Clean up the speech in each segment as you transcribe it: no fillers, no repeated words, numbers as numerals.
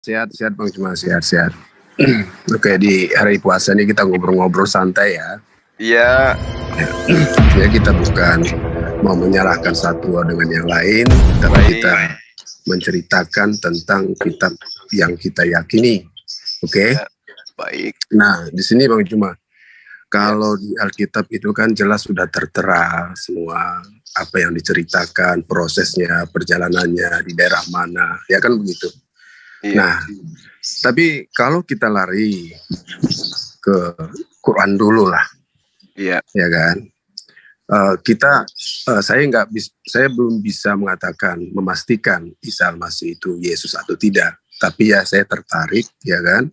Sehat-sehat Bang, cuma sehat-sehat. Oke, di hari puasa ini kita ngobrol-ngobrol santai ya. Iya. Ya kita bukan mau menyalahkan satu dengan yang lain, tapi kita menceritakan tentang kitab yang kita yakini. Oke? Ya, baik. Nah, di sini Bang Cuma, kalau di Alkitab itu kan jelas sudah tertera semua apa yang diceritakan, prosesnya, perjalanannya, di daerah mana, ya kan begitu. Iya. Nah, tapi kalau kita lari ke Quran dulu lah, Iya. ya kan. Saya belum bisa memastikan Isa Al-Masih itu Yesus atau tidak. Tapi ya saya tertarik, ya kan.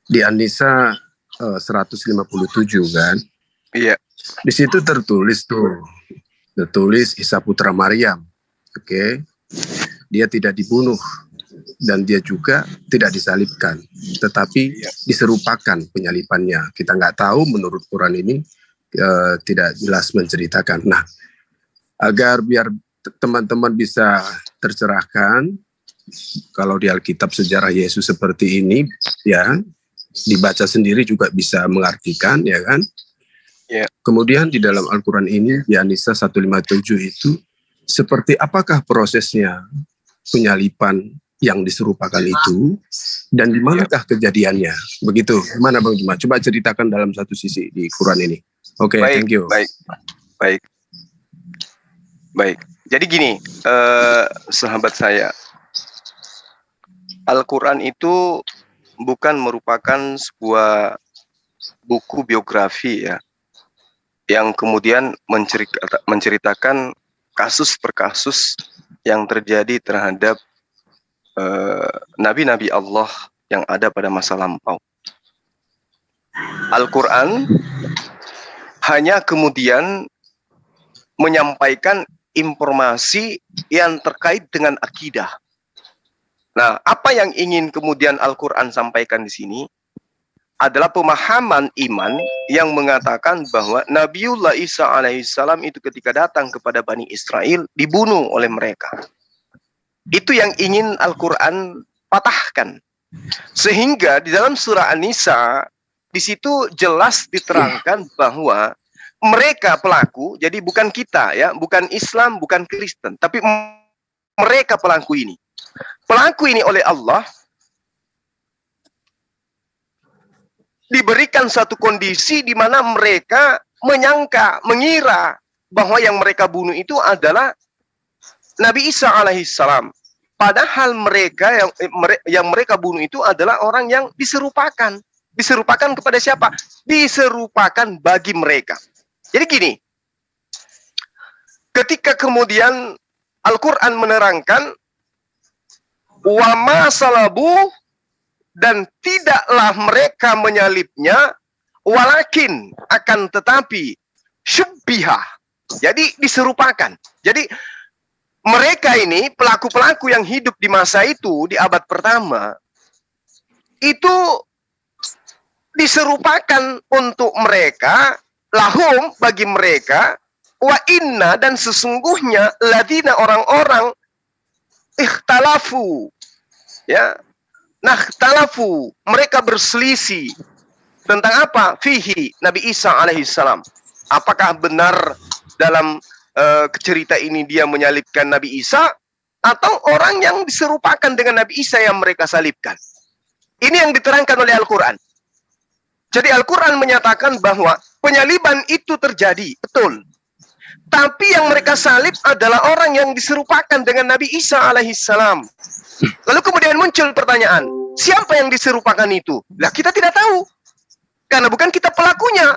Di An-Nisa 157 kan. Iya. Di situ tertulis Isa putra Maryam. Oke. Dia tidak dibunuh dan dia juga tidak disalibkan, tetapi diserupakan penyalipannya. Kita nggak tahu, menurut Quran ini tidak jelas menceritakan. Nah, agar biar teman-teman bisa tercerahkan, kalau di Alkitab sejarah Yesus seperti ini, ya dibaca sendiri juga bisa mengartikan, ya kan? Ya. Kemudian di dalam Al-Quran ini, di An-Nisa 157 itu, seperti apakah prosesnya penyalipan yang diserupakan itu, dan di manakah kejadiannya? Begitu. Mana Bang Juma? Coba ceritakan dalam satu sisi di Quran ini. Oke, thank you. Baik. Jadi gini, sahabat saya, Al-Quran itu bukan merupakan sebuah buku biografi ya, yang kemudian menceritakan kasus per kasus yang terjadi terhadap nabi-nabi Allah yang ada pada masa lampau. Al-Quran hanya kemudian menyampaikan informasi yang terkait dengan akidah. Nah, apa yang ingin kemudian Al-Quran sampaikan di sini adalah pemahaman iman yang mengatakan bahwa Nabiullah Isa alaihissalam itu ketika datang kepada Bani Israel dibunuh oleh mereka. Itu yang ingin Al-Quran patahkan. Sehingga di dalam surah An-Nisa, di situ jelas diterangkan bahwa mereka pelaku, jadi bukan kita ya, bukan Islam, bukan Kristen, tapi mereka pelaku ini. Pelaku ini oleh Allah diberikan satu kondisi di mana mereka mengira bahwa yang mereka bunuh itu adalah Nabi Isa alaihissalam. Padahal mereka yang mereka bunuh itu adalah orang yang diserupakan. Diserupakan kepada siapa? Diserupakan bagi mereka. Jadi gini, ketika kemudian Al-Quran menerangkan wa ma salabu, dan tidaklah mereka menyalibnya, walakin akan tetapi syubbiha. Jadi diserupakan. Jadi mereka ini, pelaku-pelaku yang hidup di masa itu, di abad pertama, itu diserupakan untuk mereka, lahum bagi mereka, wa inna dan sesungguhnya, ladina orang-orang, ikhtalafu, ya, nakhtalafu, mereka berselisih. Tentang apa? Fihi, Nabi Isa alaihissalam. Apakah benar dalam cerita ini dia menyalibkan Nabi Isa, atau orang yang diserupakan dengan Nabi Isa yang mereka salibkan? Ini yang diterangkan oleh Al-Quran. Jadi Al-Quran menyatakan bahwa penyaliban itu terjadi, betul. Tapi yang mereka salib adalah orang yang diserupakan dengan Nabi Isa alaihissalam. Lalu kemudian muncul pertanyaan, siapa yang diserupakan itu? Lah kita tidak tahu, karena bukan kita pelakunya.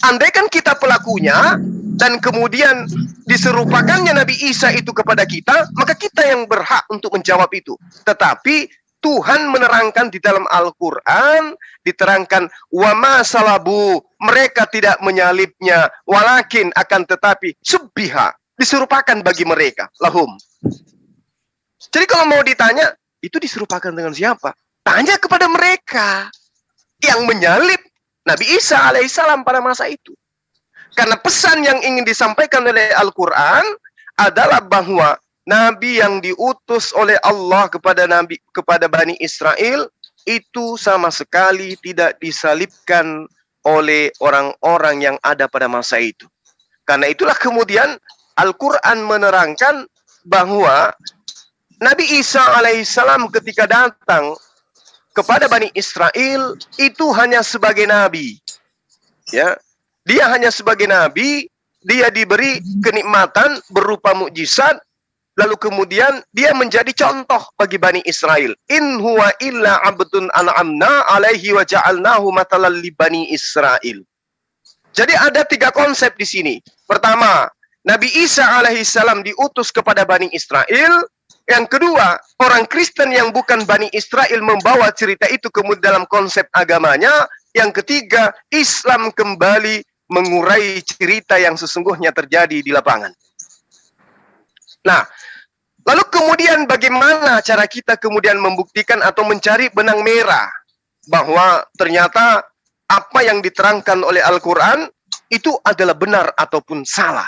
Andaikan kita pelakunya, dan kemudian diserupakannya Nabi Isa itu kepada kita, maka kita yang berhak untuk menjawab itu. Tetapi Tuhan menerangkan di dalam Al-Quran, diterangkan wa ma salabu, mereka tidak menyalibnya, walakin akan tetapi subbiha, diserupakan bagi mereka, lahum. Jadi kalau mau ditanya, itu diserupakan dengan siapa? Tanya kepada mereka yang menyalib Nabi Isa alaihissalam pada masa itu. Karena pesan yang ingin disampaikan oleh Al-Quran adalah bahwa nabi yang diutus oleh Allah kepada Bani Israel itu sama sekali tidak disalibkan oleh orang-orang yang ada pada masa itu. Karena itulah kemudian Al-Quran menerangkan bahwa Nabi Isa alaihissalam ketika datang kepada Bani Israel itu hanya sebagai nabi. Ya, dia hanya sebagai nabi, dia diberi kenikmatan berupa mukjizat, lalu kemudian dia menjadi contoh bagi Bani Israel. In huwa illa abdun an'amna alaihi wa ja'alnahu matalan li Bani Israel. Jadi ada 3 konsep di sini. Pertama, Nabi Isa alaihissalam diutus kepada Bani Israel. Yang kedua, orang Kristen yang bukan Bani Israel membawa cerita itu kemudian dalam konsep agamanya. Yang ketiga, Islam kembali mengurai cerita yang sesungguhnya terjadi di lapangan. Nah, lalu kemudian bagaimana cara kita kemudian membuktikan atau mencari benang merah bahwa ternyata apa yang diterangkan oleh Al-Quran itu adalah benar ataupun salah.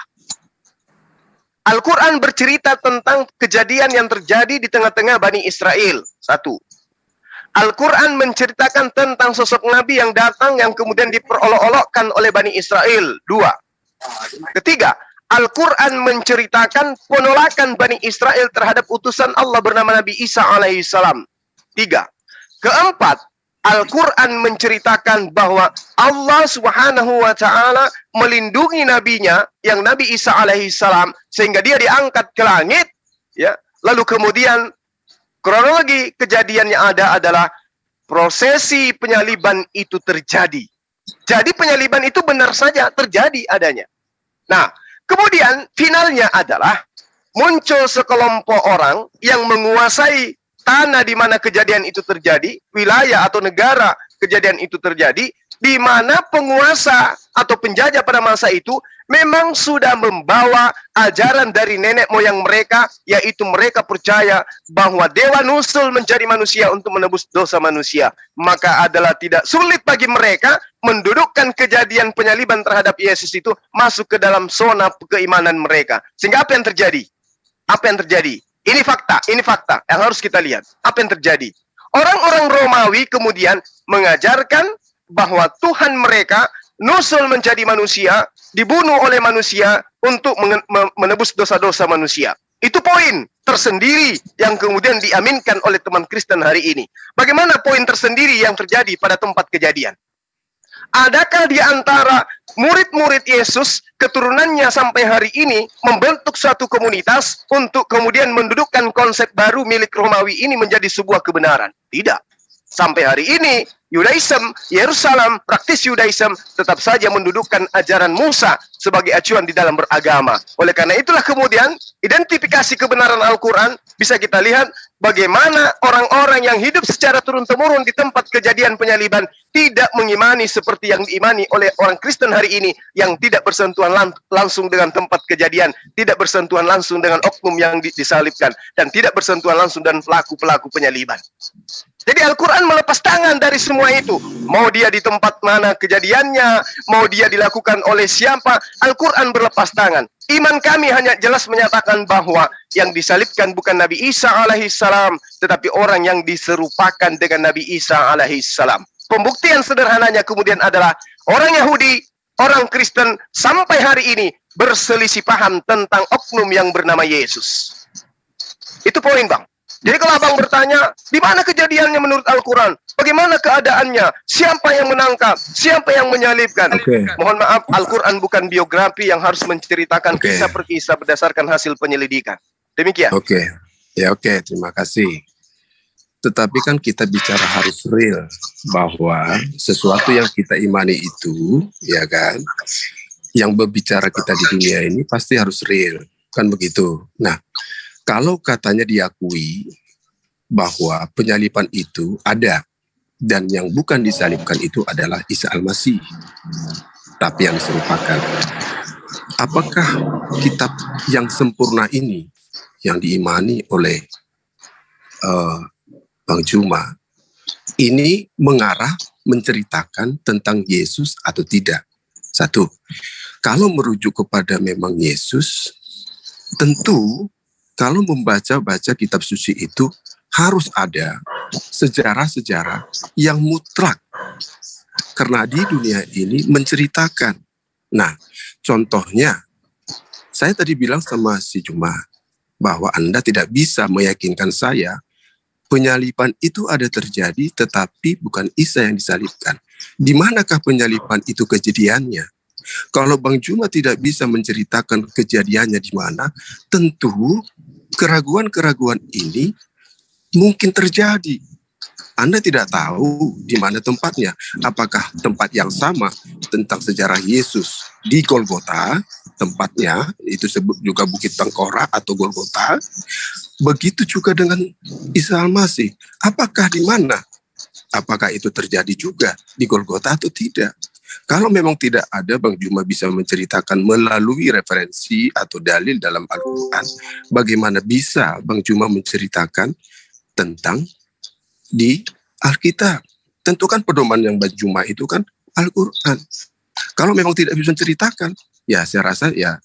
Al-Quran bercerita tentang kejadian yang terjadi di tengah-tengah Bani Israel. 1. Al-Quran menceritakan tentang sosok Nabi yang datang yang kemudian diperolok-olokkan oleh Bani Israel. 2. Ketiga, Al-Quran menceritakan penolakan Bani Israel terhadap utusan Allah bernama Nabi Isa alaihissalam. 3. Keempat, Al-Quran menceritakan bahwa Allah Subhanahu wa Ta'ala melindungi nabinya yang Nabi Isa alaihissalam sehingga dia diangkat ke langit, ya. Lalu kemudian kronologi kejadian yang ada adalah prosesi penyaliban itu terjadi. Jadi penyaliban itu benar saja terjadi adanya. Nah, kemudian finalnya adalah muncul sekelompok orang yang menguasai tanah di mana kejadian itu terjadi, wilayah atau negara kejadian itu terjadi, di mana penguasa atau penjajah pada masa itu memang sudah membawa ajaran dari nenek moyang mereka, yaitu mereka percaya bahwa Dewa Nusul menjadi manusia untuk menebus dosa manusia. Maka adalah tidak sulit bagi mereka mendudukkan kejadian penyaliban terhadap Yesus itu masuk ke dalam zona keimanan mereka. Sehingga apa yang terjadi? Apa yang terjadi? Ini fakta yang harus kita lihat. Apa yang terjadi? Orang-orang Romawi kemudian mengajarkan bahwa Tuhan mereka Nusul menjadi manusia, dibunuh oleh manusia untuk menebus dosa-dosa manusia. Itu poin tersendiri yang kemudian diaminkan oleh teman Kristen hari ini. Bagaimana poin tersendiri yang terjadi pada tempat kejadian? Adakah di antara murid-murid Yesus, keturunannya sampai hari ini membentuk suatu komunitas untuk kemudian mendudukkan konsep baru milik Romawi ini menjadi sebuah kebenaran? Tidak. Sampai hari ini, Yudaism, Yerusalem, praktis Yudaism tetap saja mendudukkan ajaran Musa sebagai acuan di dalam beragama. Oleh karena itulah kemudian identifikasi kebenaran Al-Quran bisa kita lihat bagaimana orang-orang yang hidup secara turun-temurun di tempat kejadian penyaliban tidak mengimani seperti yang diimani oleh orang Kristen hari ini yang tidak bersentuhan langsung dengan tempat kejadian, tidak bersentuhan langsung dengan oknum yang disalibkan, dan tidak bersentuhan langsung dengan pelaku-pelaku penyaliban. Jadi Al-Quran melepas tangan dari semua itu. Mau dia di tempat mana kejadiannya, mau dia dilakukan oleh siapa, Al-Quran berlepas tangan. Iman kami hanya jelas menyatakan bahwa yang disalibkan bukan Nabi Isa alaihissalam, tetapi orang yang diserupakan dengan Nabi Isa alaihissalam. Pembuktian sederhananya kemudian adalah orang Yahudi, orang Kristen sampai hari ini berselisih paham tentang oknum yang bernama Yesus. Itu poin, Bang. Jadi kalau abang bertanya, di mana kejadiannya menurut Al-Quran? Bagaimana keadaannya? Siapa yang menangkap? Siapa yang menyalibkan? Mohon maaf, Al-Quran bukan biografi yang harus menceritakan kisah per kisah berdasarkan hasil penyelidikan. Demikian. Oke, terima kasih. Tetapi kan kita bicara harus real, bahwa sesuatu yang kita imani itu, ya kan, yang berbicara kita di dunia ini pasti harus real, kan begitu. Nah, kalau katanya diakui bahwa penyaliban itu ada, dan yang bukan disalibkan itu adalah Isa Al-Masih, tapi yang diserupakan. Apakah kitab yang sempurna ini yang diimani oleh Bang Juma ini mengarah menceritakan tentang Yesus atau tidak? Satu, kalau merujuk kepada memang Yesus, tentu kalau membaca kitab suci itu harus ada sejarah-sejarah yang mutlak. Karena di dunia ini menceritakan. Nah, contohnya, saya tadi bilang sama si Juma bahwa Anda tidak bisa meyakinkan saya penyaliban itu ada terjadi, tetapi bukan Isa yang disalibkan. Di manakah penyaliban itu kejadiannya? Kalau Bang Juma tidak bisa menceritakan kejadiannya di mana, tentu keraguan-keraguan ini mungkin terjadi. Anda tidak tahu di mana tempatnya. Apakah tempat yang sama tentang sejarah Yesus di Golgota, tempatnya itu sebut juga Bukit Tengkorak atau Golgota. Begitu juga dengan Isa Al-Masih. Apakah di mana? Apakah itu terjadi juga di Golgota atau tidak? Kalau memang tidak ada, Bang Juma bisa menceritakan melalui referensi atau dalil dalam Al-Quran. Bagaimana bisa Bang Juma menceritakan tentang di Alkitab? Tentu kan pedoman yang Bang Juma itu kan Al-Quran. Kalau memang tidak bisa menceritakan, ya saya rasa ya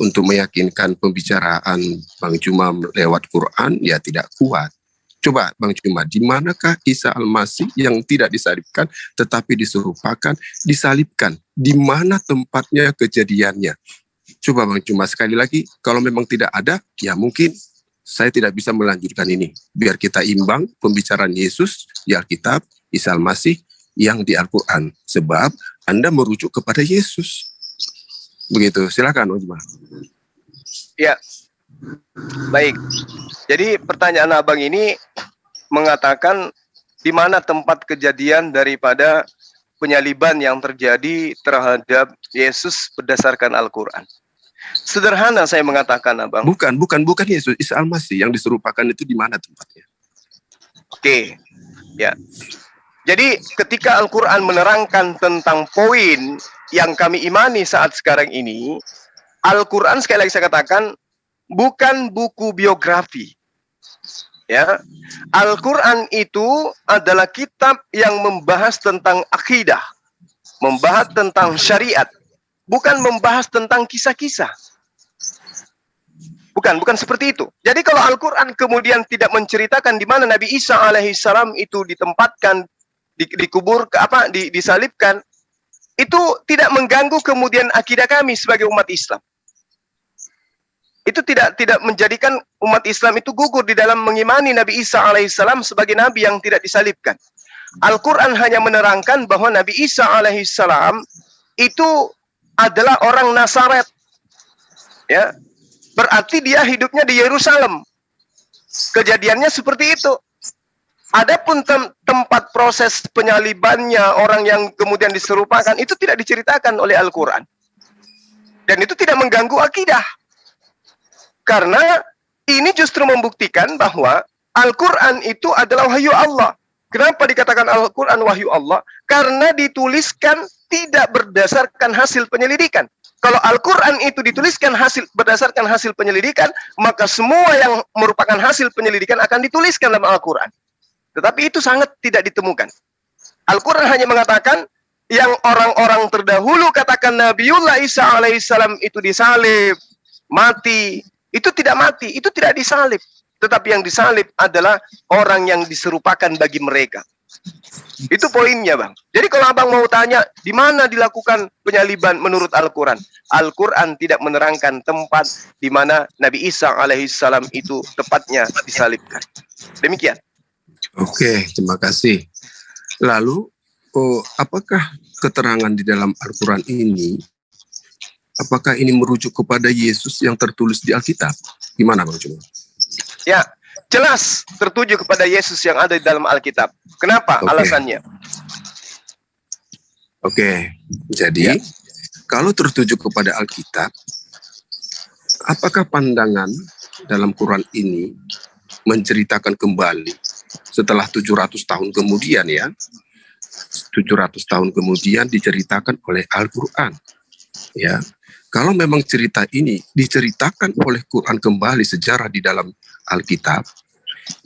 untuk meyakinkan pembicaraan Bang Juma lewat Quran ya tidak kuat. Coba Bang Juma, di manakah Isa Al-Masih yang tidak disalibkan tetapi diserupakan disalibkan? Di mana tempatnya kejadiannya? Coba Bang Juma sekali lagi, kalau memang tidak ada, ya mungkin saya tidak bisa melanjutkan ini. Biar kita imbang pembicaraan Yesus di Alkitab, Isa Al-Masih yang di Al-Quran. Sebab Anda merujuk kepada Yesus. Begitu, silakan Bang Juma. Ya, baik. Jadi pertanyaan Abang ini mengatakan di mana tempat kejadian daripada penyaliban yang terjadi terhadap Yesus berdasarkan Al-Quran. Sederhana saya mengatakan, Abang. Bukan Yesus, Isa Al-Masih yang diserupakan itu di mana tempatnya? Oke, ya. Jadi ketika Al-Quran menerangkan tentang poin yang kami imani saat sekarang ini, Al-Quran sekali lagi saya katakan bukan buku biografi. Ya, Al-Quran itu adalah kitab yang membahas tentang akidah, membahas tentang syariat, bukan membahas tentang kisah-kisah. Bukan seperti itu. Jadi kalau Al-Quran kemudian tidak menceritakan di mana Nabi Isa alaihissalam itu ditempatkan, dikubur, disalibkan, itu tidak mengganggu kemudian akidah kami sebagai umat Islam. Itu tidak menjadikan umat Islam itu gugur di dalam mengimani Nabi Isa alaihissalam sebagai Nabi yang tidak disalibkan. Al-Quran hanya menerangkan bahwa Nabi Isa alaihissalam itu adalah orang Nazaret. Ya, berarti dia hidupnya di Yerusalem. Kejadiannya seperti itu. Adapun tempat proses penyalibannya, orang yang kemudian diserupakan, itu tidak diceritakan oleh Al-Quran. Dan itu tidak mengganggu akidah. Karena ini justru membuktikan bahwa Al-Quran itu adalah wahyu Allah. Kenapa dikatakan Al-Quran wahyu Allah? Karena dituliskan tidak berdasarkan hasil penyelidikan. Kalau Al-Quran itu dituliskan berdasarkan hasil penyelidikan, maka semua yang merupakan hasil penyelidikan akan dituliskan dalam Al-Quran. Tetapi itu sangat tidak ditemukan. Al-Quran hanya mengatakan yang orang-orang terdahulu katakan Nabiullah Isa alaihissalam itu disalib, mati. Itu tidak mati, itu tidak disalib. Tetapi yang disalib adalah orang yang diserupakan bagi mereka. Itu poinnya, Bang. Jadi kalau Abang mau tanya, di mana dilakukan penyaliban menurut Al-Quran? Al-Quran tidak menerangkan tempat di mana Nabi Isa alaihissalam itu tepatnya disalibkan. Demikian. Oke, terima kasih. Lalu, apakah keterangan di dalam Al-Quran ini, apakah ini merujuk kepada Yesus yang tertulis di Alkitab? Gimana Bang Juma? Ya, jelas tertuju kepada Yesus yang ada di dalam Alkitab. Kenapa? Alasannya? Oke, jadi kalau tertuju kepada Alkitab, apakah pandangan dalam Quran ini menceritakan kembali setelah 700 tahun kemudian ya, 700 tahun kemudian diceritakan oleh Al-Quran. Ya, kalau memang cerita ini diceritakan oleh Quran kembali sejarah di dalam Alkitab,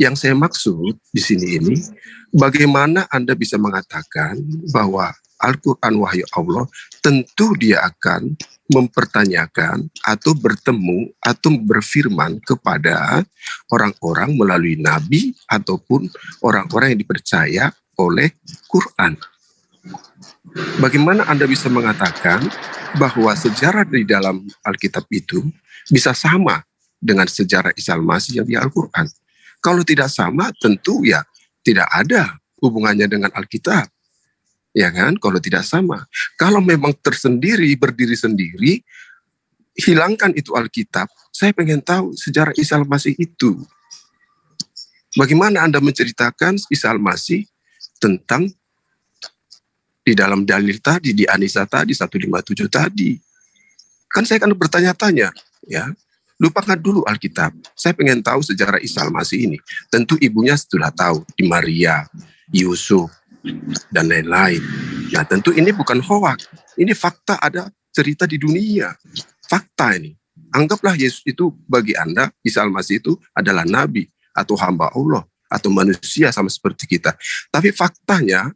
yang saya maksud di sini ini, bagaimana Anda bisa mengatakan bahwa Al-Quran wahyu Allah, tentu dia akan mempertanyakan atau bertemu atau berfirman kepada orang-orang melalui nabi ataupun orang-orang yang dipercaya oleh Quran. Bagaimana Anda bisa mengatakan bahwa sejarah di dalam Alkitab itu bisa sama dengan sejarah Isa Al-Masih yang di Al-Quran? Kalau tidak sama, tentu ya tidak ada hubungannya dengan Alkitab. Ya kan, kalau tidak sama. Kalau memang tersendiri, berdiri sendiri, hilangkan itu Alkitab. Saya pengen tahu sejarah Isa Al-Masih itu. Bagaimana Anda menceritakan Isa Al-Masih tentang di dalam dalil tadi, di Anisa tadi, 157 tadi. Kan saya akan bertanya-tanya, ya. Lupakan dulu Alkitab. Saya pengen tahu sejarah Isa Al-Masih ini. Tentu ibunya sudah tahu, di Maria, Yusuf, dan lain-lain. Nah, tentu ini bukan hoak. Ini fakta, ada cerita di dunia. Fakta ini. Anggaplah Yesus itu bagi Anda, Isa Al-Masih itu adalah nabi atau hamba Allah atau manusia sama seperti kita. Tapi faktanya,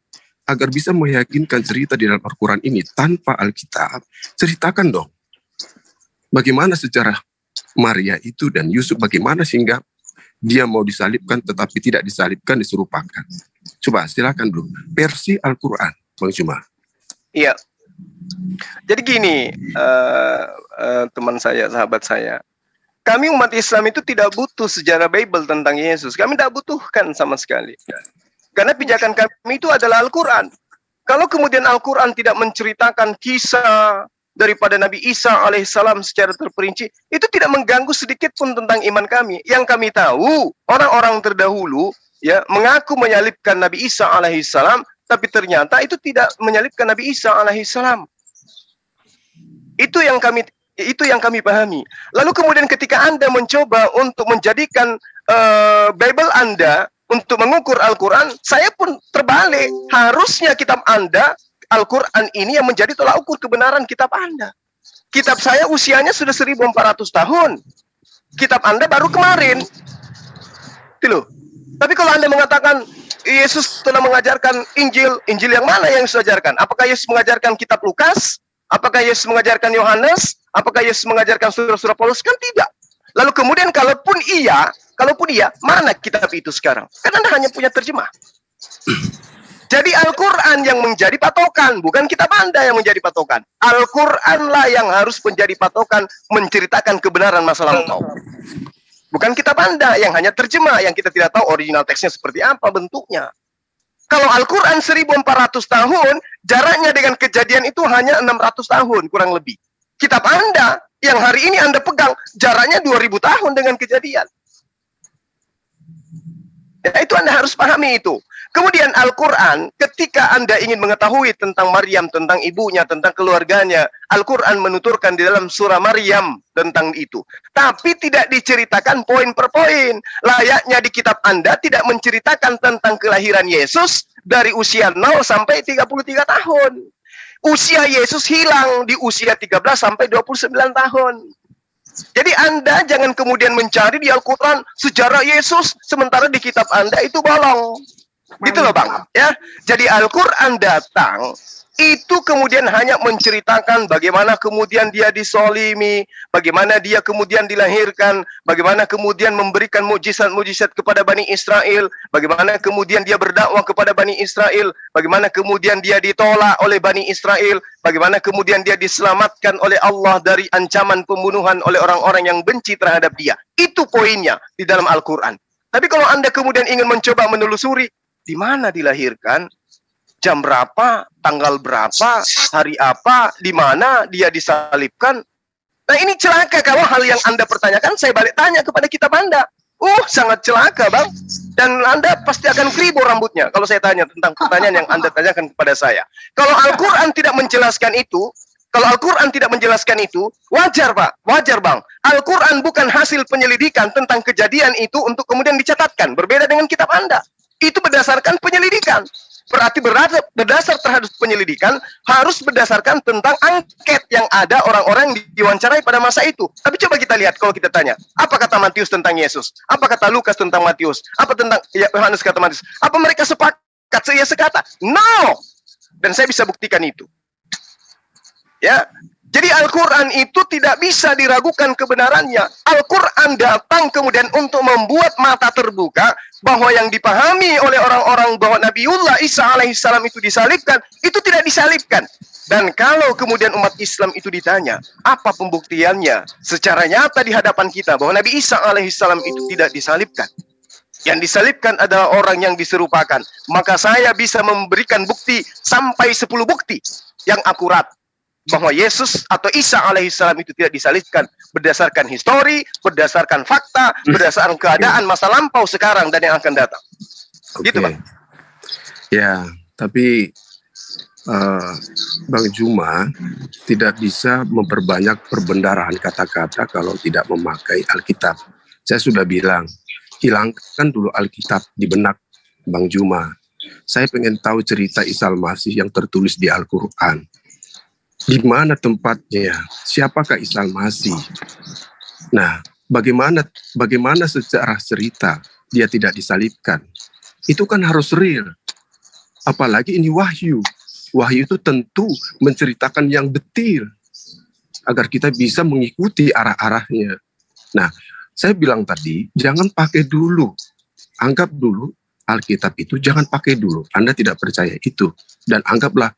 agar bisa meyakinkan cerita di dalam Al-Quran ini tanpa Alkitab, ceritakan dong. Bagaimana sejarah Maria itu dan Yusuf, bagaimana sehingga dia mau disalibkan tetapi tidak disalibkan, diserupakan. Coba silakan dulu versi Al-Quran, Bang Juma. Iya. Jadi gini, teman saya, sahabat saya, kami umat Islam itu tidak butuh sejarah Bible tentang Yesus. Kami tidak butuhkan sama sekali. Karena pijakan kami itu adalah Al-Quran. Kalau kemudian Al-Quran tidak menceritakan kisah daripada Nabi Isa alaihissalam secara terperinci, itu tidak mengganggu sedikit pun tentang iman kami. Yang kami tahu, orang-orang terdahulu ya mengaku menyalibkan Nabi Isa alaihissalam, tapi ternyata itu tidak menyalibkan Nabi Isa alaihissalam. Itu yang kami pahami. Lalu kemudian ketika Anda mencoba untuk menjadikan Bible Anda untuk mengukur Al-Quran, saya pun terbalik. Harusnya kitab Anda, Al-Quran ini yang menjadi tolak ukur kebenaran kitab Anda. Kitab saya usianya sudah 1400 tahun. Kitab Anda baru kemarin. Itu loh. Tapi kalau Anda mengatakan Yesus telah mengajarkan Injil, Injil yang mana yang Yesus ajarkan? Apakah Yesus mengajarkan kitab Lukas? Apakah Yesus mengajarkan Yohanes? Apakah Yesus mengajarkan surah-surah Paulus? Kan tidak. Lalu kemudian kalaupun iya, mana kitab itu sekarang? Kan Anda hanya punya terjemah. Jadi Al-Quran yang menjadi patokan, bukan kitab Anda yang menjadi patokan. Al-Quranlah yang harus menjadi patokan menceritakan kebenaran masa lampau. Bukan kitab Anda yang hanya terjemah, yang kita tidak tahu original teksnya seperti apa bentuknya. Kalau Al-Quran 1400 tahun, jaraknya dengan kejadian itu hanya 600 tahun, kurang lebih. Kitab Anda yang hari ini Anda pegang, jaraknya 2000 tahun dengan kejadian. Ya, itu Anda harus pahami itu. Kemudian Al-Quran, ketika Anda ingin mengetahui tentang Maryam, tentang ibunya, tentang keluarganya, Al-Quran menuturkan di dalam surah Maryam tentang itu. Tapi tidak diceritakan poin per poin. Layaknya di kitab Anda tidak menceritakan tentang kelahiran Yesus dari usia 0 sampai 33 tahun. Usia Yesus hilang di usia 13 sampai 29 tahun. Jadi Anda jangan kemudian mencari di Al-Quran sejarah Yesus, sementara di kitab Anda itu bolong. Gitu loh Bang, ya. Jadi Al-Quran datang itu kemudian hanya menceritakan bagaimana kemudian dia disolimi, bagaimana dia kemudian dilahirkan, bagaimana kemudian memberikan mujizat-mujizat kepada Bani Israel, bagaimana kemudian dia berdakwah kepada Bani Israel, bagaimana kemudian dia ditolak oleh Bani Israel, bagaimana kemudian dia diselamatkan oleh Allah dari ancaman pembunuhan oleh orang-orang yang benci terhadap dia. Itu poinnya di dalam Al-Quran. Tapi kalau Anda kemudian ingin mencoba menelusuri, di mana dilahirkan, jam berapa, tanggal berapa, hari apa, di mana dia disalibkan. Nah ini celaka kalau hal yang Anda pertanyakan, saya balik tanya kepada kitab Anda. Sangat celaka Bang. Dan Anda pasti akan keribu rambutnya kalau saya tanya tentang pertanyaan yang Anda tanyakan kepada saya. Kalau Al-Quran tidak menjelaskan itu, wajar Pak, wajar Bang. Al-Quran bukan hasil penyelidikan tentang kejadian itu untuk kemudian dicatatkan. Berbeda dengan kitab Anda. Itu berdasarkan penyelidikan. Berarti berdasar terhadap penyelidikan harus berdasarkan tentang angket yang ada orang-orang yang diwawancarai pada masa itu. Tapi coba kita lihat kalau kita tanya, apa kata Matius tentang Yesus? Apa kata Lukas tentang Matius? Apa tentang Yohanes kata Matius? Apa mereka sepakat sekata? No. Dan saya bisa buktikan itu. Ya, jadi Al-Quran itu tidak bisa diragukan kebenarannya. Al-Quran datang kemudian untuk membuat mata terbuka bahwa yang dipahami oleh orang-orang bahwa Nabiullah Isa alaihissalam itu disalibkan, itu tidak disalibkan. Dan kalau kemudian umat Islam itu ditanya, apa pembuktiannya secara nyata di hadapan kita bahwa Nabi Isa alaihissalam itu tidak disalibkan? Yang disalibkan adalah orang yang diserupakan. Maka saya bisa memberikan bukti sampai 10 bukti yang akurat bahwa Yesus atau Isa alaihissalam itu tidak disalibkan berdasarkan histori, berdasarkan fakta, berdasarkan keadaan masa lampau, sekarang, dan yang akan datang. Gitu, Bang. Ya, tapi Bang Juma tidak bisa memperbanyak perbendaharaan kata-kata kalau tidak memakai Alkitab. Saya sudah bilang, hilangkan dulu Alkitab di benak Bang Juma. Saya pengen tahu cerita Isa Al-Masih yang tertulis di Al-Quran. Di mana tempatnya? Siapakah Isa Al-Masih? Nah, bagaimana secara cerita dia tidak disalibkan? Itu kan harus real. Apalagi ini wahyu. Wahyu itu tentu menceritakan yang detil agar kita bisa mengikuti arah-arahnya. Nah, saya bilang tadi, jangan pakai dulu. Anggap dulu Alkitab itu jangan pakai dulu. Anda tidak percaya itu. Dan anggaplah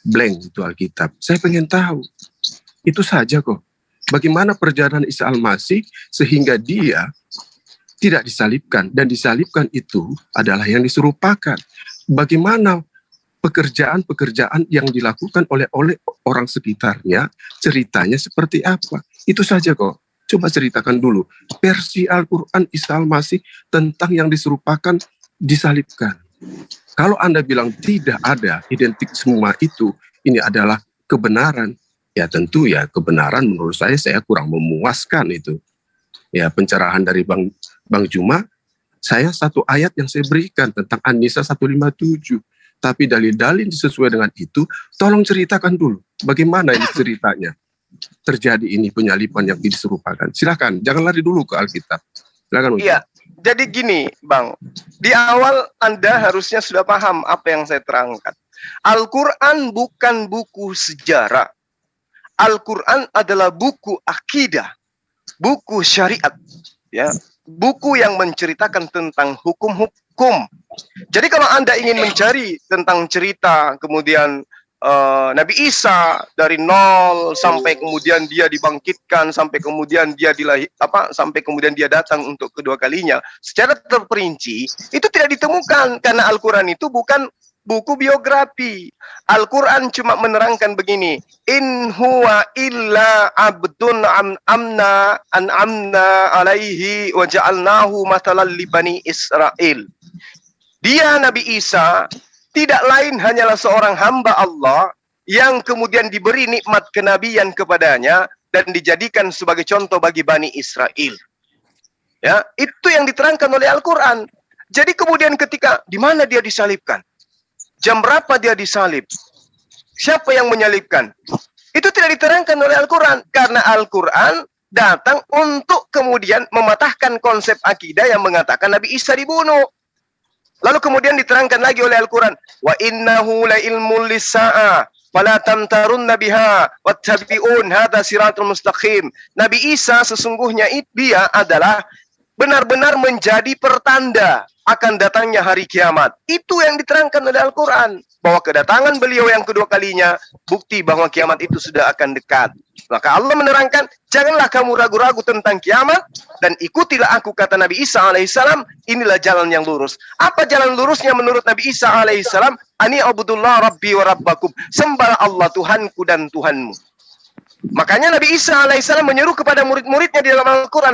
blank itu Alkitab. Saya pengen tahu. Itu saja kok. Bagaimana perjalanan Isa Al-Masih sehingga dia tidak disalibkan. Dan disalibkan itu adalah yang diserupakan. Bagaimana pekerjaan-pekerjaan yang dilakukan oleh orang sekitarnya, ceritanya seperti apa. Itu saja kok. Coba ceritakan dulu. Versi Al-Quran Isa Al-Masih tentang yang diserupakan disalibkan. Kalau Anda bilang tidak ada identik semua itu, ini adalah kebenaran. Ya tentu ya kebenaran menurut saya kurang memuaskan itu. Ya pencerahan dari Bang Juma, saya satu ayat yang saya berikan tentang An-Nisa 157. Tapi dalil-dalil sesuai dengan itu, tolong ceritakan dulu. Bagaimana ini ceritanya? Terjadi ini penyaliban yang diserupakan. Silakan, jangan lari dulu ke Alkitab. Silakan. Iya. Jadi gini, Bang, di awal Anda harusnya sudah paham apa yang saya terangkan. Al-Quran bukan buku sejarah. Al-Quran adalah buku akidah, buku syariat, ya, buku yang menceritakan tentang hukum-hukum. Jadi kalau Anda ingin mencari tentang cerita, kemudian Nabi Isa dari nol sampai kemudian dia dibangkitkan, sampai kemudian dia sampai kemudian dia datang untuk kedua kalinya secara terperinci, itu tidak ditemukan karena Al-Quran itu bukan buku biografi. Al-Quran cuma menerangkan begini, in huwa illa abdun amna alaihi wa ja'alnahu mathalan li bani Israel. Dia Nabi Isa tidak lain hanyalah seorang hamba Allah yang kemudian diberi nikmat kenabian kepadanya dan dijadikan sebagai contoh bagi Bani Israel. Ya, itu yang diterangkan oleh Al-Quran. Jadi kemudian ketika di mana dia disalibkan? Jam berapa dia disalib? Siapa yang menyalibkan? Itu tidak diterangkan oleh Al-Quran karena Al-Quran datang untuk kemudian mematahkan konsep akidah yang mengatakan Nabi Isa dibunuh. Lalu kemudian diterangkan lagi oleh Al-Quran, wa innahu la ilmul lisa'a fala tamtarunna biha wattabi'un hadza siratul mustaqim. Nabi Isa sesungguhnya dia adalah benar-benar menjadi pertanda akan datangnya hari kiamat. Itu yang diterangkan oleh Al-Quran, bahwa kedatangan beliau yang kedua kalinya bukti bahwa kiamat itu sudah akan dekat. Maka Allah menerangkan, janganlah kamu ragu-ragu tentang kiamat dan ikutilah aku, kata Nabi Isa alaihissalam, inilah jalan yang lurus. Apa jalan lurusnya menurut Nabi Isa alaihissalam? Ani abudullah rabbi wa rabbakum. Sembahlah Allah Tuhanku dan Tuhanmu. Makanya Nabi Isa alaihissalam menyeru kepada murid-muridnya di dalam Al-Quran,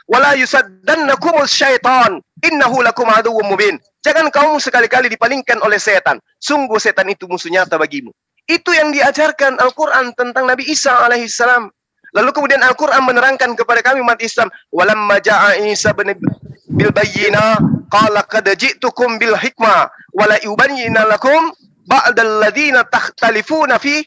wala yusaddannakumul syaitan innahu lakum aduwwum mubin. Jangan kamu sekali-kali dipalingkan oleh setan. Sungguh setan itu musuh nyata bagimu. Itu yang diajarkan Al-Quran tentang Nabi Isa alaihissalam. Lalu kemudian Al-Quran menerangkan kepada kami umat Islam, walamma ja'a Isa bil bayyina qala qad ji'tukum bil hikmah wala yubayyina lakum ba'dal ladzina takhtalifuna fi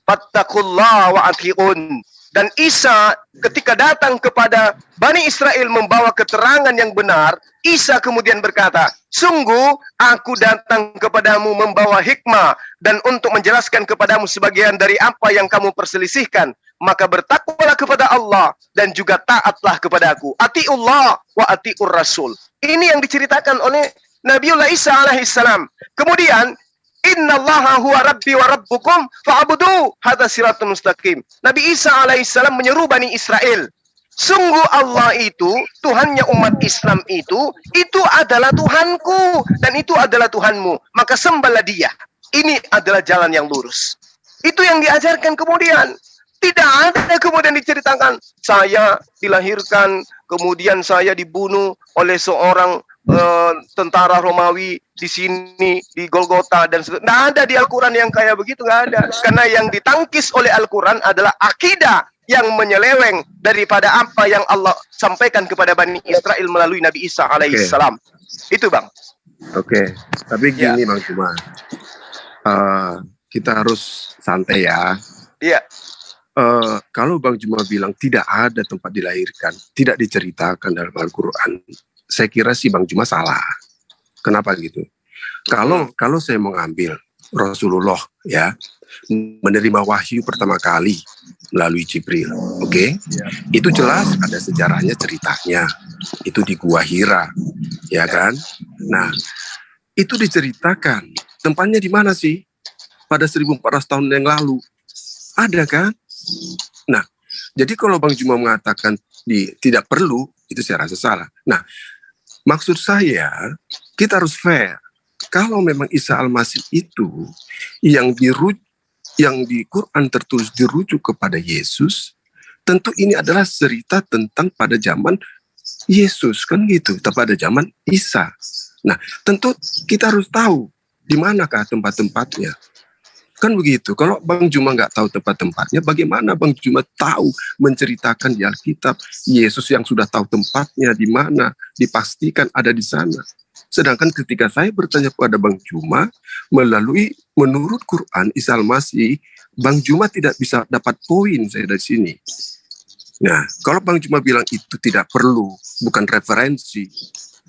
fattaqullaha wa ati'un. Dan Isa ketika datang kepada Bani Israel membawa keterangan yang benar, Isa kemudian berkata, sungguh aku datang kepadamu membawa hikmah dan untuk menjelaskan kepadamu sebagian dari apa yang kamu perselisihkan. Maka bertakwalah kepada Allah dan juga taatlah kepada aku. Atiullah wa atiur rasul. Ini yang diceritakan oleh Nabiullah Isa alaihissalam. Kemudian innallaha huwa rabbi wa rabbukum fa'budu hadza siratun mustaqim. Nabi Isa alaihissalam menyeru Bani Israel, sungguh Allah itu, Tuhannya umat Islam itu adalah Tuhanku dan itu adalah Tuhanmu. Maka sembahlah Dia. Ini adalah jalan yang lurus. Itu yang diajarkan kemudian. Tidak ada kemudian diceritakan saya dilahirkan, kemudian saya dibunuh oleh seorang tentara Romawi di sini di Golgota dan sebagainya. Nggak ada di Al-Quran yang kayak begitu, nggak ada. Karena yang ditangkis oleh Al-Quran adalah akidah yang menyeleweng daripada apa yang Allah sampaikan kepada Bani Israel melalui Nabi Isa alaihissalam. Itu Bang. Oke. Tapi gini Bang Juma, kita harus santai ya. Iya. Kalau Bang Juma bilang tidak ada tempat dilahirkan, tidak diceritakan dalam Al-Quran, saya kira sih Bang Juma salah. Kenapa gitu? Kalau saya mengambil Rasulullah ya menerima wahyu pertama kali melalui Jibril, oke? Itu jelas ada sejarahnya, ceritanya. Itu di Gua Hira, ya kan? Nah, itu diceritakan. Tempatnya di mana sih? Pada 1400 tahun yang lalu. Ada kan? Nah, jadi kalau Bang Juma mengatakan tidak perlu, itu saya rasa salah. Nah, maksud saya, kita harus fair. Kalau memang Isa Al-Masih itu yang di Quran tertulis dirujuk kepada Yesus, tentu ini adalah cerita tentang pada zaman Yesus, kan gitu, pada zaman Isa. Nah, tentu kita harus tahu di manakah tempat-tempatnya. Kan begitu. Kalau Bang Juma nggak tahu tempat-tempatnya, bagaimana Bang Juma tahu menceritakan di Alkitab Yesus yang sudah tahu tempatnya di mana, dipastikan ada di sana. Sedangkan ketika saya bertanya kepada Bang Juma, menurut Quran Isa Al-Masih, Bang Juma tidak bisa dapat poin saya dari sini. Nah, kalau Bang Juma bilang itu tidak perlu, bukan referensi,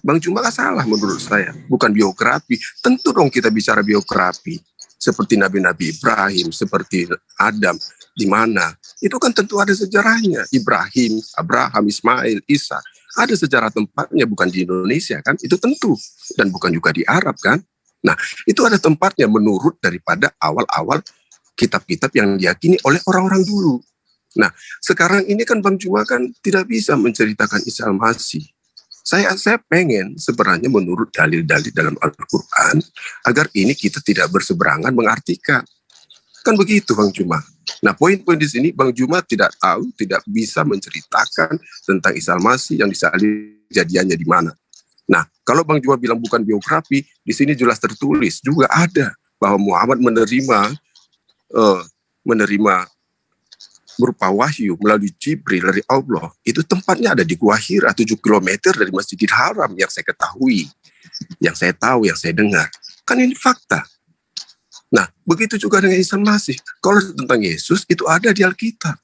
Bang Juma nggak salah menurut saya, bukan biografi. Tentu dong kita bicara biografi. Seperti Nabi-Nabi Ibrahim, seperti Adam, di mana? Itu kan tentu ada sejarahnya. Ibrahim, Abraham, Ismail, Isa. Ada sejarah tempatnya, bukan di Indonesia kan? Itu tentu. Dan bukan juga di Arab kan? Nah, itu ada tempatnya menurut daripada awal-awal kitab-kitab yang diyakini oleh orang-orang dulu. Nah, sekarang ini kan Bang Juma kan tidak bisa menceritakan Isa Al-Masih. Saya pengen sebenarnya menurut dalil-dalil dalam Al-Quran agar ini kita tidak berseberangan mengartikan. Kan begitu Bang Juma. Nah, poin-poin di sini Bang Juma tidak tahu, tidak bisa menceritakan tentang Isa Al-Masih yang disalib kejadiannya di mana. Nah, kalau Bang Juma bilang bukan biografi, di sini jelas tertulis juga ada bahwa Muhammad menerima berupa wahyu melalui Jibril dari Allah. Itu tempatnya ada di Gua Hira, 7 km dari Masjidil Haram yang saya ketahui, yang saya tahu, yang saya dengar. Kan ini fakta. Nah, begitu juga dengan Isa Al-Masih. Kalau tentang Yesus, itu ada di Alkitab.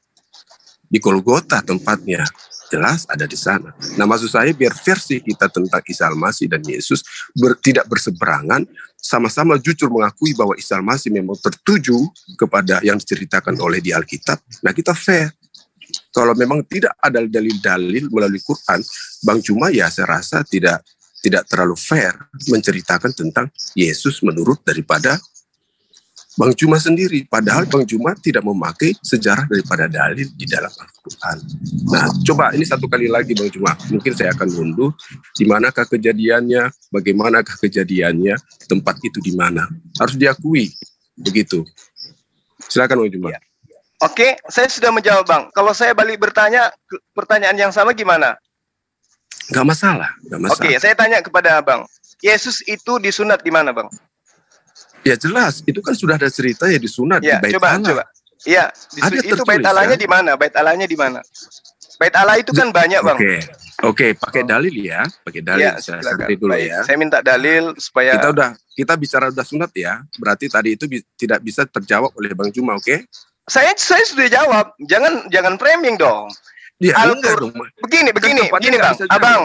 Di Golgota tempatnya. Jelas ada di sana. Nah, maksud saya biar versi kita tentang Isa Al-Masih dan Yesus tidak berseberangan, sama-sama jujur mengakui bahwa Isa Al-Masih memang tertuju kepada yang diceritakan oleh di Alkitab. Nah, kita fair. Kalau memang tidak ada dalil-dalil melalui Quran, Bang Juma ya saya rasa tidak terlalu fair menceritakan tentang Yesus menurut daripada Bang Juma sendiri, padahal Bang Juma tidak memakai sejarah daripada dalil di dalam Al-Quran. Nah, coba ini satu kali lagi Bang Juma, mungkin saya akan unduh, di manakah kejadiannya, bagaimanakah kejadiannya, tempat itu di mana. Harus diakui, begitu. Silakan Bang Juma. Oke, saya sudah menjawab Bang. Kalau saya balik bertanya, pertanyaan yang sama gimana? Gak masalah. Oke, saya tanya kepada Bang, Yesus itu disunat di mana Bang? Ya jelas, itu kan sudah ada cerita ya disunat ya, di Bait Allah. Iya, itu Bait Allahnya di mana? Bait Allahnya di mana? Bait Allah itu kan banyak Bang. Oke, pakai dalil ya, pakai dalil. Ya, saya dulu ya. Saya minta dalil supaya kita bicara udah sunat ya. Berarti tadi itu tidak bisa terjawab oleh Bang Juma, oke? Saya sudah jawab. Jangan framing dong. Ya, Begini Bang.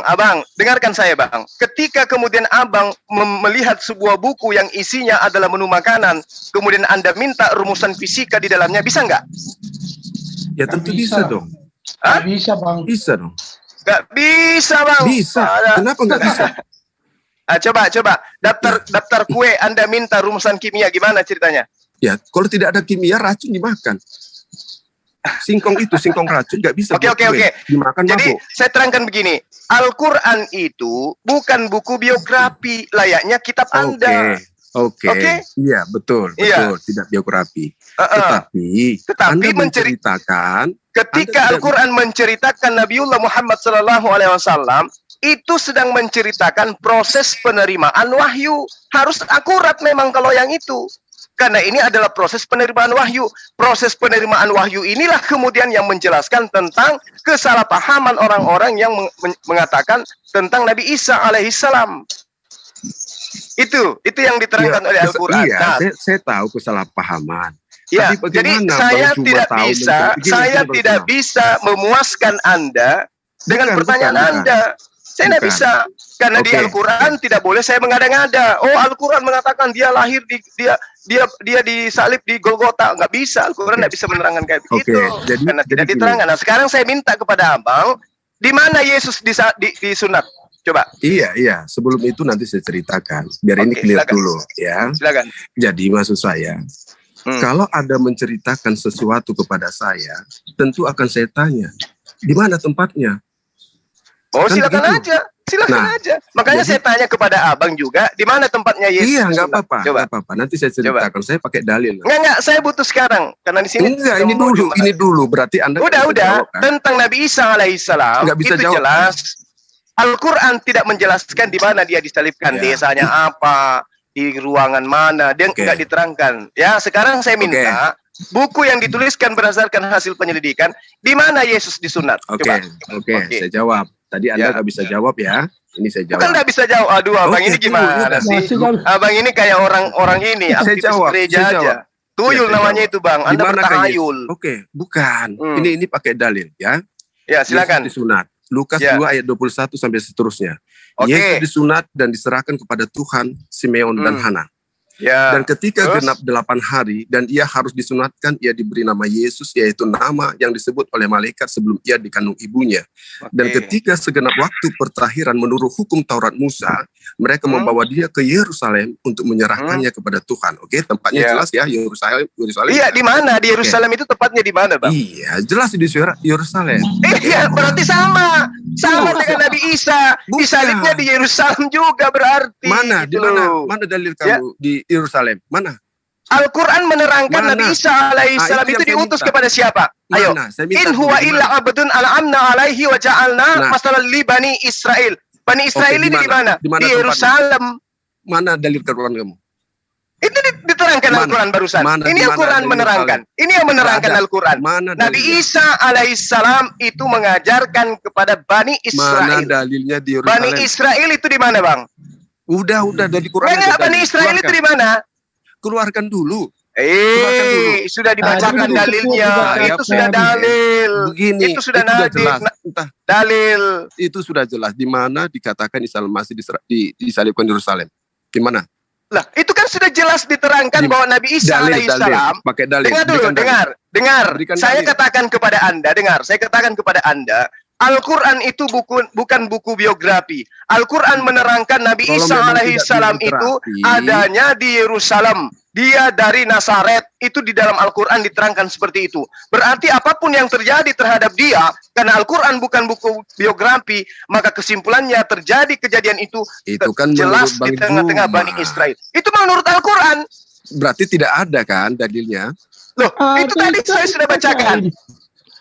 Abang, dengarkan saya Bang. Ketika kemudian Abang melihat sebuah buku yang isinya adalah menu makanan, kemudian Anda minta rumusan fisika di dalamnya, bisa nggak? Ya tentu bisa dong. Hah? Bisa Bang. Bisa dong. Nggak bisa Bang. Bisa. Kenapa nggak bisa? Coba daftar kue Anda minta rumusan kimia, gimana ceritanya? Ya, kalau tidak ada kimia, racun dimakan. Singkong racun nggak bisa. Oke. Dimakan Jadi mabuk. saya terangkan begini, Al-Quran itu bukan buku biografi layaknya kitab Anda. Oke. Iya, betul. Tidak biografi. Tetapi Anda menceritakan ketika Al-Quran menceritakan Nabiullah Muhammad SAW itu sedang menceritakan proses penerimaan wahyu. Harus akurat memang kalau yang itu. Karena ini adalah proses penerimaan wahyu. Proses penerimaan wahyu inilah kemudian yang menjelaskan tentang kesalahpahaman orang-orang yang mengatakan tentang Nabi Isa alaihissalam. Itu yang diterangkan oleh Al-Quran. Iya, saya tahu kesalahpahaman. Ya, jadi saya tidak bisa memuaskan Anda dengan pertanyaan Anda. Saya tidak bisa. Karena di Al-Quran tidak boleh saya mengada-ngada. Oh, Al-Quran mengatakan dia lahir dia disalib di Golgota. Nggak bisa. Al-Quran nggak bisa menerangkan kayak begitu. Karena tidak diterangkan. Nah, sekarang saya minta kepada Abang, di mana Yesus disunat? Coba. Iya. Sebelum itu nanti saya ceritakan. Biar ini clear dulu, ya. Silakan. Jadi maksud saya, kalau ada menceritakan sesuatu kepada saya, tentu akan saya tanya, di mana tempatnya? Oh, kan silakan begitu. Silakan aja. Makanya saya tanya kepada Abang juga, di mana tempatnya Yesus? Iya, nggak apa-apa. Nanti saya ceritakan. Saya pakai dalil. Enggak, saya butuh sekarang. Karena di sini ini dulu. Berarti Anda udah jawab, kan? Tentang Nabi Isa alaihissalam itu jawab, jelas. Al-Quran tidak menjelaskan di mana dia disalibkan, desanya apa, di ruangan mana, dia nggak diterangkan. Ya, sekarang saya minta buku yang dituliskan berdasarkan hasil penyelidikan, di mana Yesus disunat? Oke, saya jawab. Tadi Anda nggak bisa jawab ya. Ini saya jawab. Bukan nggak bisa jawab. Aduh, Abang ini gimana sih? Abang ini kayak orang ini, aktivis gereja aja. Tuyul namanya itu Bang. Anda bertahayul. Oke, bukan. Ini pakai dalil ya. Ya, silakan. Yesus disunat. Lukas 2 ayat 21 sampai seterusnya. Yesus disunat dan diserahkan kepada Tuhan, Simeon dan Hana. Dan ketika genap 8 hari dan ia harus disunatkan, ia diberi nama Yesus, yaitu nama yang disebut oleh malaikat sebelum ia dikandung ibunya. Dan ketika segenap waktu pertahiran menurut hukum Taurat Musa, mereka membawa dia ke Yerusalem untuk menyerahkannya kepada Tuhan. Tempatnya jelas ya, Yerusalem. Iya, di mana? Di Yerusalem itu tepatnya di mana, Bang? Iya, jelas di Yerusalem. Iya, berarti sama dengan Nabi Isa. Disalibnya di Yerusalem juga berarti. Mana? Di mana dalil kamu di Yerusalem? Mana? Al-Quran menerangkan Nabi Isa alaihissalam itu diutus kepada siapa? Ayo. In huwa illa abdun al'amna alaihi wa ja'alna masalan li Bani Israel. Bani Israel ini di mana? Di Yerusalem. Mana dalil Al-Quran kamu? Itu diterangkan Al-Quran barusan. Ini Al-Quran menerangkan. Ini yang menerangkan Al-Quran. Nabi Isa alaihissalam itu mengajarkan kepada Bani Israel. Mana dalilnya di Yerusalem? Bani Israel itu di mana, Bang? Udah dari Quran. Bani Israel itu di mana? Keluarkan dulu. Sudah dibacakan dalilnya. Itu sudah dalil. Begini, itu sudah dalil. Itu sudah jelas di mana dikatakan Isa Al-Masih disalibkan di Yerusalem. Di mana? Lah, itu kan sudah jelas diterangkan bahwa Nabi Isa alaihissalam. Pakai dalil. Dengar dulu, dengar. Saya katakan kepada Anda, Al-Quran itu bukan buku biografi. Al-Quran menerangkan Nabi Isa alaihissalam itu adanya di Yerusalem. Dia dari Nazaret. Itu di dalam Al-Quran diterangkan seperti itu. Berarti apapun yang terjadi terhadap dia, karena Al-Quran bukan buku biografi, maka kesimpulannya terjadi kejadian itu kan jelas di tengah-tengah Bani Israel. Itu menurut Al-Quran. Berarti tidak ada kan dalilnya? Loh, itu tadi saya sudah bacakan.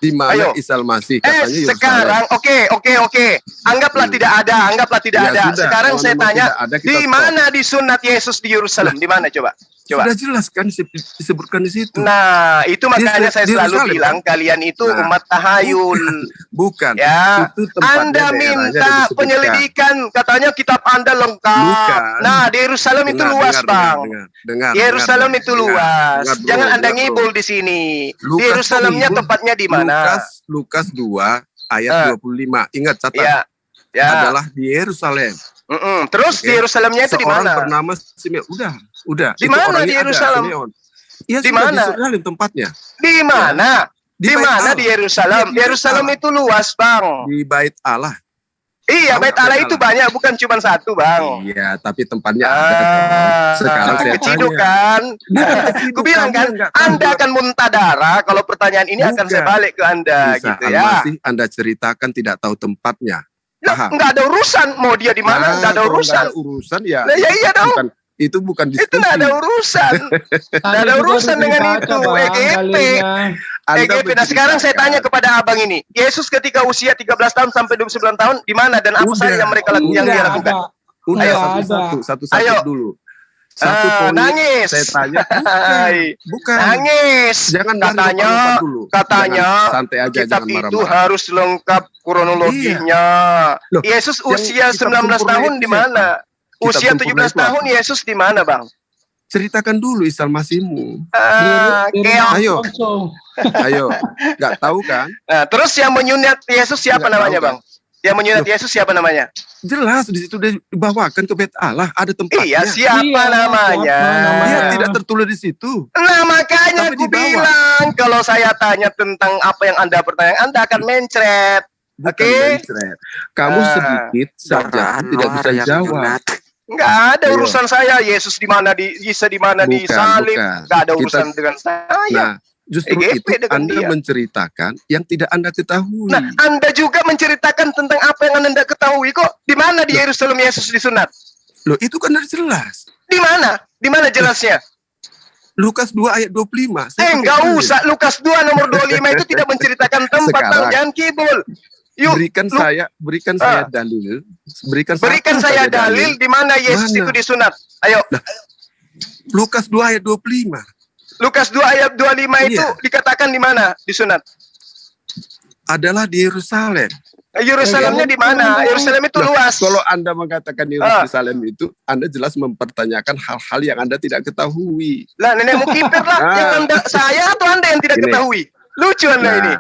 Di mana Isa Al-Masih katanya sekarang oke. Anggaplah tidak ada. Sekarang saya tanya, di mana disunat Yesus di Yerusalem? Di mana coba? Coba. Sudah jelas kan disebutkan di situ. Nah, itu makanya saya Di selalu Yerusalem, bilang kan? kalian itu Nah, umat tahayul. Bukan. Ya, Itu tempatnya, Anda daerahnya minta disebutkan. penyelidikan, katanya kitab Anda lengkap. Bukan. Nah, di Yerusalem itu luas, Bang. Dengar, Yerusalem itu luas. dengar, bro, Jangan Anda dengar, bro. ngibul di sini. Di Lukas Yerusalemnya ngibul. tepatnya di mana? Lukas 2 ayat 25. Ingat, catat. Ya, ya. Adalah di Yerusalem. Terus di Yerusalemnya itu di Seorang mana? bernama Simeon. Udah. Di Itu mana orangnya di ada, Yerusalem? Simeon. Ya, Di sudah mana? di Yerusalem tempatnya. Di mana? Di Bait mana Allah. di Yerusalem? Di Bait Yerusalem Allah. itu luas, Bang. Di Bait Allah. Iya, Tahu Bait nggak Allah Bait itu Allah? banyak, bukan cuma satu, Bang. Iya, tapi tempatnya ada toh. Sekarang itu saya keciduk tanya. kan? Bukan keciduk, Aku bilang kamu kan, yang nggak tahu Anda juga. akan muntah darah kalau pertanyaan ini akan saya Bukan. balik ke Anda, Isa gitu ya. Al-Masih Anda ceritakan tidak tahu tempatnya. Lah, Paham? nggak ada urusan, mau dia di mana, nggak ada kalau urusan. nggak ada urusan ya. Nah, ya iya dong. Itu bukan diskusi. Itu nggak ada urusan. Nggak ada urusan dengan itu. EGP. EGP. Nah, sekarang saya tanya kepada abang ini. Yesus ketika usia 13 tahun sampai 29 tahun, di mana dan apa saja yang mereka yang dia lakukan? Udah, Ayo. satu-satu Ayo. dulu. Satu poin nangis. saya tanya. Bukan. Nangis. Jangan Katanya, lompat-lompat dulu. katanya Jangan santai aja, kitab jangan itu marah-marah. harus lengkap kronologinya. Loh, Yesus yang usia kitab 19 sempurna tahun itu di mana? Kitab Usia sempurna 17 itu apa? tahun Yesus di mana, Bang? Ceritakan dulu Isa Al-Masihmu. Keong. Ayo. Nggak tahu kan? Nah, terus yang menyunat Yesus siapa Nggak namanya, tahu, Bang? Yang menyunat Yesus siapa namanya? Jelas di situ dia dibawakan ke Bait Allah, ada tempatnya. Iya, siapa namanya? Dia tidak tertulis di situ. Nah, makanya Tapi aku dibawa. bilang kalau saya tanya tentang apa yang Anda pertanyakan, Anda akan mencret. Bukan Oke. mencret. Kamu sedikit saja tidak bisa jawab. Nggak ada Ayo. urusan saya. Yesus di mana di Isa di mana di Bukan, salib. bukan. Nggak ada Kita- urusan dengan saya. Nah, justru EGP itu dengan Anda dia. menceritakan yang tidak Anda ketahui. Nah, Anda juga menceritakan tentang apa yang Anda tidak ketahui kok. Di mana di Yerusalem Yesus disunat? Loh, itu kan sudah jelas. Di mana? Di mana jelasnya? Lukas 2 ayat 25. Saya pakai Enggak tulis. usah. Lukas 2 nomor 25 itu tidak menceritakan tempat, Bang. Sekarang. Jangan kibul. Yuk, Berikan saya dalil. Berikan berikan satu saya saja dalil di mana Yesus Mana? itu disunat. Ayo. Lukas 2 ayat 25. Lukas 2 ayat 25 itu Iya. dikatakan di mana disunat? Adalah di Yerusalem. Yerusalemnya di mana? Yerusalem itu Loh, luas. Kalau Anda mengatakan Yerusalem itu, Anda jelas mempertanyakan hal-hal yang Anda tidak ketahui. Lah, nenek mau kiper lah. Yang Anda, saya atau Anda yang tidak Ini. ketahui? Lucu Anda Nah, ini.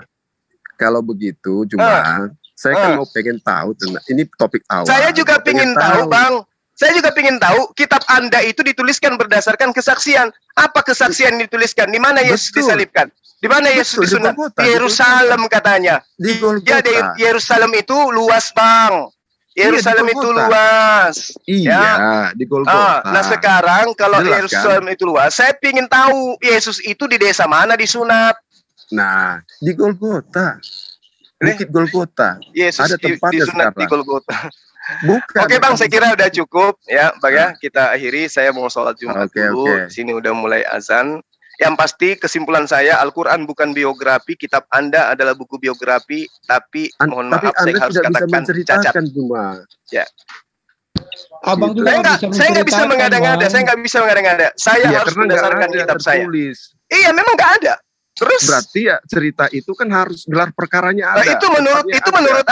kalau begitu, cuma saya kan mau pengen tahu tentang ini topik awal. Saya juga Pengen ingin tahu, Bang. Saya juga ingin tahu kitab Anda itu dituliskan berdasarkan kesaksian. Apa kesaksian yang dituliskan? Di mana Yesus Betul. disalibkan? Di mana Yesus Betul, di disunat? Golgota, Di di Yerusalem katanya. Di Ya, Golgota. di Yerusalem itu luas, Bang. Yerusalem di itu Golgota. luas. Iya, di Golgota. Nah, sekarang kalau Jelas, Yerusalem itu luas, saya ingin tahu Yesus itu di desa mana disunat? Nah, di Golgota. Bukit Golgota. Yesus Ada tempatnya disunat di sekarang. Golgota. Bukan. Oke, Bang, saya kira udah cukup ya, Bang ya. Kita akhiri, saya mau sholat Jumat Oke, dulu. oke. Sini udah mulai azan. Yang pasti kesimpulan saya, Al-Quran bukan biografi, kitab Anda adalah buku biografi, tapi mohon Tapi maaf saya Anda harus tidak bisa katakan cacat. menceritakan cuma. Ya. Abang Gitu. juga Saya nggak bisa mengada-ngada, saya nggak bisa mengada-ngada. Saya Ya, harus karena nggak berdasarkan ada kitab saya. tertulis. Iya, memang nggak ada. Terus Berarti ya cerita itu kan harus gelar perkaranya nah, ada. itu menurut Tempatnya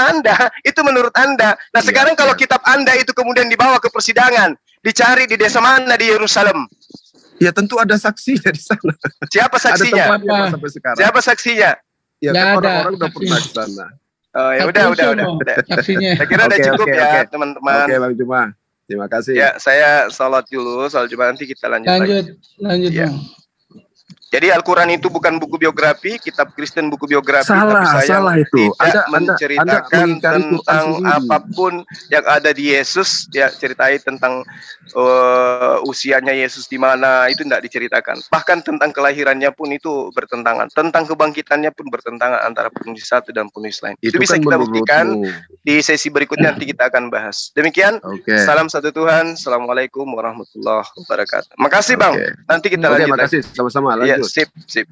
ada. itu menurut Anda. Nah, Iya, sekarang kalau iya. kitab Anda itu kemudian dibawa ke persidangan, dicari di desa mana di Yerusalem. Ya tentu ada saksinya di sana. Siapa Ada saksinya? tempatnya Pak, sampai sekarang. Siapa saksinya? Ya Nggak kan ada orang-orang udah saksinya. pernah di sana. Oh, ya udah. Saksinya. Saya kira udah Oke, cukup oke, ya, oke. teman-teman. Oke Bang Juma. Terima kasih. Ya, saya salat dulu, salat Jumat nanti kita lanjut lagi. Lanjut Iya. Bang. Jadi Al-Quran itu bukan buku biografi, kitab Kristen buku biografi, Salah, tapi saya salah itu. tidak Anda menceritakan mengingkari Quran tentang sendiri. apapun yang ada di Yesus, ya ceritai tentang usianya Yesus di mana, itu tidak diceritakan. Bahkan tentang kelahirannya pun itu bertentangan, tentang kebangkitannya pun bertentangan antara penulis satu dan penulis lain. Itu bisa kan kita menurutmu. buktikan di sesi berikutnya, nanti kita akan bahas. Demikian, Oke. salam satu Tuhan, assalamualaikum warahmatullahi wabarakatuh. Makasih Bang, Oke. nanti kita Oke, lanjut lagi. makasih. Sama-sama Iya, lanjut. sip.